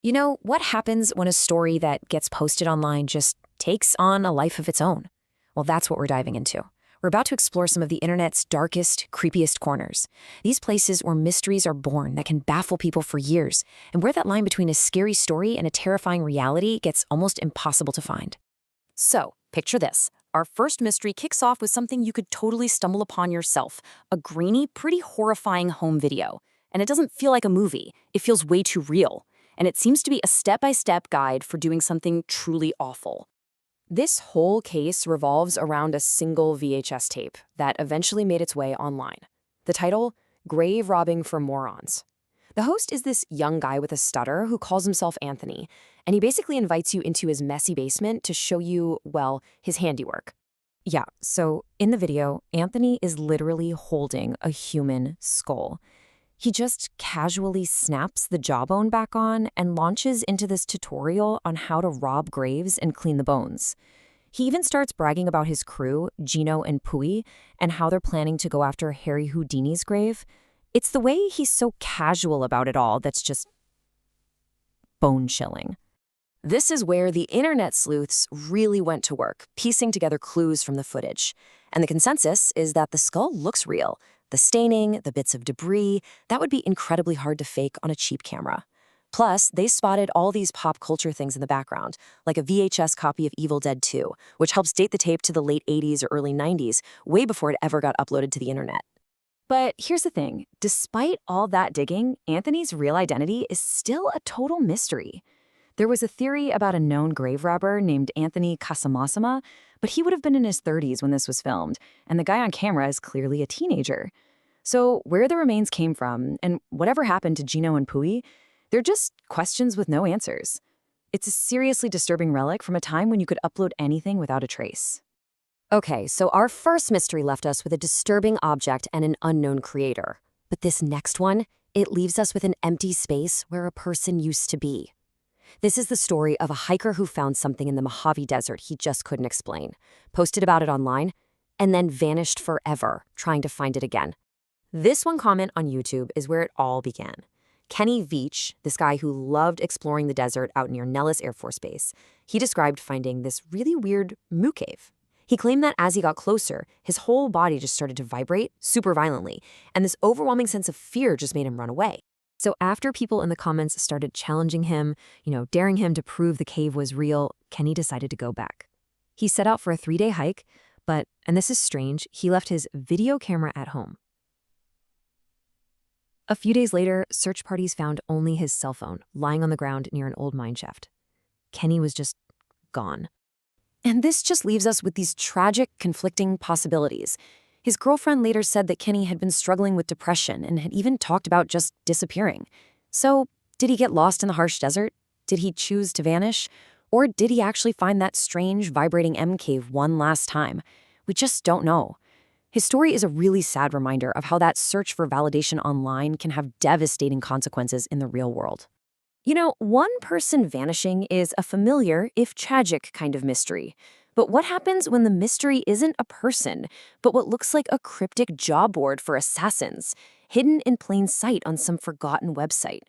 You know, what happens when a story that gets posted online just takes on a life of its own? Well, that's what we're diving into. We're about to explore some of the internet's darkest, creepiest corners. These places where mysteries are born that can baffle people for years, and where that line between a scary story and a terrifying reality gets almost impossible to find. So, picture this. Our first mystery kicks off with something you could totally stumble upon yourself, a grainy, pretty horrifying home video. And it doesn't feel like a movie, it feels way too real. And it seems to be a step-by-step guide for doing something truly awful. This whole case revolves around a single VHS tape that eventually made its way online. The title, Grave Robbing for Morons. The host is this young guy with a stutter who calls himself Anthony, and he basically invites you into his messy basement to show you, well, his handiwork. Yeah, so in the video, Anthony is literally holding a human skull. He just casually snaps the jawbone back on and launches into this tutorial on how to rob graves and clean the bones. He even starts bragging about his crew, Gino and Pui, and how they're planning to go after Harry Houdini's grave. It's the way he's so casual about it all that's just bone-chilling. This is where the internet sleuths really went to work, piecing together clues from the footage. And the consensus is that the skull looks real. The staining, the bits of debris, that would be incredibly hard to fake on a cheap camera. Plus, they spotted all these pop culture things in the background, like a VHS copy of Evil Dead 2, which helps date the tape to the late 80s or early 90s, way before it ever got uploaded to the internet. But here's the thing, despite all that digging, Anthony's real identity is still a total mystery. There was a theory about a known grave robber named Anthony Casamasama, but he would have been in his 30s when this was filmed, and the guy on camera is clearly a teenager. So where the remains came from, and whatever happened to Gino and Pui, they're just questions with no answers. It's a seriously disturbing relic from a time when you could upload anything without a trace. Okay, so our first mystery left us with a disturbing object and an unknown creator. But this next one, it leaves us with an empty space where a person used to be. This is the story of a hiker who found something in the Mojave Desert he just couldn't explain, posted about it online, and then vanished forever trying to find it again. This one comment on YouTube is where it all began. Kenny Veach, this guy who loved exploring the desert out near Nellis Air Force Base, he described finding this really weird moo cave. He claimed that as he got closer, his whole body just started to vibrate super violently, and this overwhelming sense of fear just made him run away. So after people in the comments started challenging him, daring him to prove the cave was real, Kenny decided to go back. He set out for a 3-day hike, but, and this is strange, he left his video camera at home. A few days later, search parties found only his cell phone lying on the ground near an old mine shaft. Kenny was just gone. And this just leaves us with these tragic, conflicting possibilities. His girlfriend later said that Kenny had been struggling with depression and had even talked about just disappearing. So, did he get lost in the harsh desert? Did he choose to vanish? Or did he actually find that strange, vibrating M cave one last time? We just don't know. His story is a really sad reminder of how that search for validation online can have devastating consequences in the real world. One person vanishing is a familiar, if tragic, kind of mystery. But what happens when the mystery isn't a person, but what looks like a cryptic job board for assassins, hidden in plain sight on some forgotten website?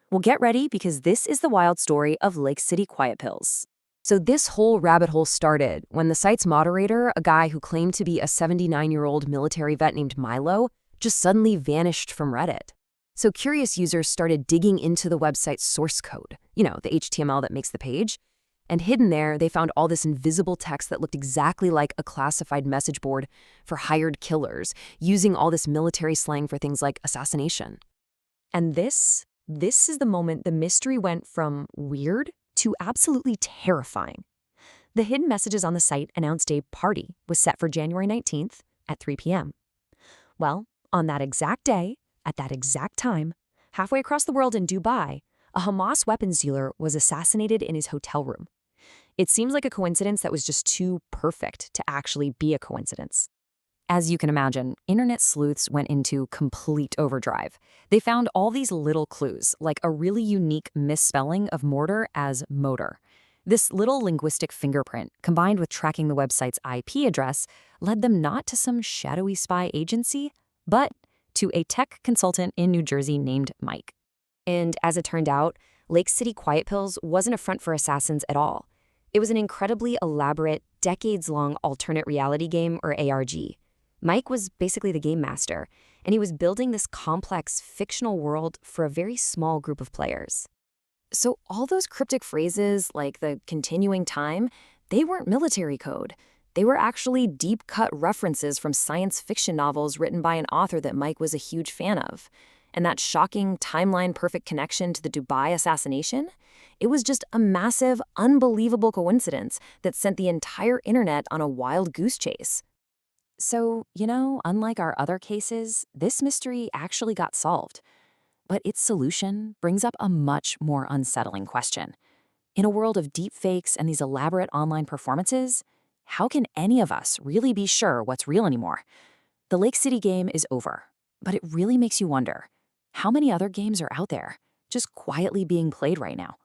Well, get ready because this is the wild story of Lake City Quiet Pills. So this whole rabbit hole started when the site's moderator, a guy who claimed to be a 79-year-old military vet named Milo, just suddenly vanished from Reddit. So curious users started digging into the website's source code, the HTML that makes the page. And hidden there, they found all this invisible text that looked exactly like a classified message board for hired killers, using all this military slang for things like assassination. And this is the moment the mystery went from weird to absolutely terrifying. The hidden messages on the site announced a party was set for January 19th at 3 p.m. Well, on that exact day, at that exact time, halfway across the world in Dubai, a Hamas weapons dealer was assassinated in his hotel room. It seems like a coincidence that was just too perfect to actually be a coincidence. As you can imagine, internet sleuths went into complete overdrive. They found all these little clues, like a really unique misspelling of mortar as motor. This little linguistic fingerprint, combined with tracking the website's IP address, led them not to some shadowy spy agency, but to a tech consultant in New Jersey named Mike. And as it turned out, Lake City Quiet Pills wasn't a front for assassins at all. It was an incredibly elaborate, decades-long alternate reality game, or ARG. Mike was basically the game master, and he was building this complex, fictional world for a very small group of players. So all those cryptic phrases, like the continuing time, they weren't military code. They were actually deep-cut references from science fiction novels written by an author that Mike was a huge fan of. And that shocking timeline-perfect connection to the Dubai assassination? It was just a massive, unbelievable coincidence that sent the entire internet on a wild goose chase. So, unlike our other cases, this mystery actually got solved. But its solution brings up a much more unsettling question. In a world of deepfakes and these elaborate online performances, how can any of us really be sure what's real anymore? The Lake City game is over, but it really makes you wonder, how many other games are out there, just quietly being played right now?